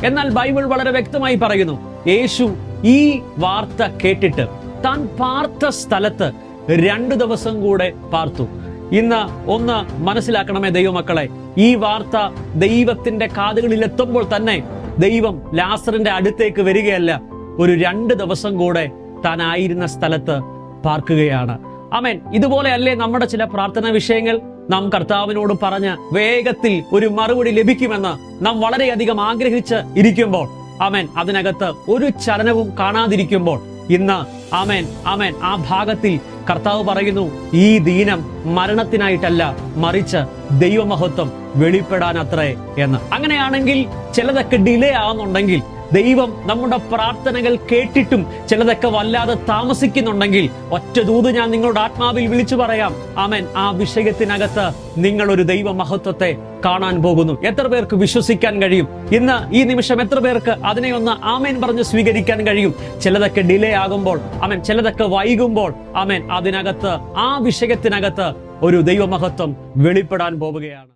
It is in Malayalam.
എന്നാൽ ബൈബിൾ വളരെ വ്യക്തമായി പറയുന്നു, യേശു ഈ വാർത്ത കേട്ടിട്ട് താൻ പാർത്ത സ്ഥലത്ത് 2 ദിവസം കൂടെ പാർത്തു. ഇന്ന് ഒന്ന് മനസ്സിലാക്കണമേ ദൈവമക്കളെ, ഈ വാർത്ത ദൈവത്തിന്റെ കാതുകളിൽ എത്തുമ്പോൾ തന്നെ ദൈവം ലാസറിന്റെ അടുത്തേക്ക് വരികയല്ല, ഒരു 2 ദിവസം കൂടെ താൻ ആയിരുന്ന സ്ഥലത്ത് പാർക്കുകയാണ്. ആമേൻ. ഇതുപോലെ അല്ലേ നമ്മുടെ ചില പ്രാർത്ഥനാ വിഷയങ്ങൾ? നാം കർത്താവിനോട് പറഞ്ഞ് വേഗത്തിൽ ഒരു മറുപടി ലഭിക്കുമെന്ന് നാം വളരെയധികം ആഗ്രഹിച്ച് ഇരിക്കുമ്പോൾ, ആമേൻ, അതിനകത്ത് ഒരു ചലനവും കാണാതിരിക്കുമ്പോൾ ഇന്ന് ആമേൻ ആമേൻ ആ ഭാഗത്തിൽ കർത്താവ് പറയുന്നു, ഈ ദീനം മരണത്തിനായിട്ടല്ല, മറിച്ച് ദൈവമഹത്വം വെളിപ്പെടാനത്രേ എന്ന്. അങ്ങനെയാണെങ്കിൽ ചിലതൊക്കെ ഡിലേ ആവുന്നുണ്ടെങ്കിൽ, ദൈവം നമ്മുടെ പ്രാർത്ഥനകൾ കേട്ടിട്ടും ചിലതൊക്കെ വല്ലാതെ താമസിക്കുന്നുണ്ടെങ്കിൽ, ഒറ്റ ദൂത് ഞാൻ നിങ്ങളുടെ ആത്മാവിൽ വിളിച്ചു പറയാം. ആമേൻ. ആ വിഷയത്തിനകത്ത് നിങ്ങൾ ഒരു ദൈവ മഹത്വത്തെ കാണാൻ പോകുന്നു. എത്ര പേർക്ക് വിശ്വസിക്കാൻ കഴിയും? ഇന്ന് ഈ നിമിഷം എത്ര പേർക്ക് അതിനെ ഒന്ന് ആമേൻ പറഞ്ഞ് സ്വീകരിക്കാൻ കഴിയും? ചിലതൊക്കെ ഡിലേ ആകുമ്പോൾ, ആമേൻ, ചിലതൊക്കെ വൈകുമ്പോൾ, ആമേൻ, അതിനകത്ത് ആ വിഷയത്തിനകത്ത് ഒരു ദൈവ മഹത്വം വെളിപ്പെടാൻ പോവുകയാണ്.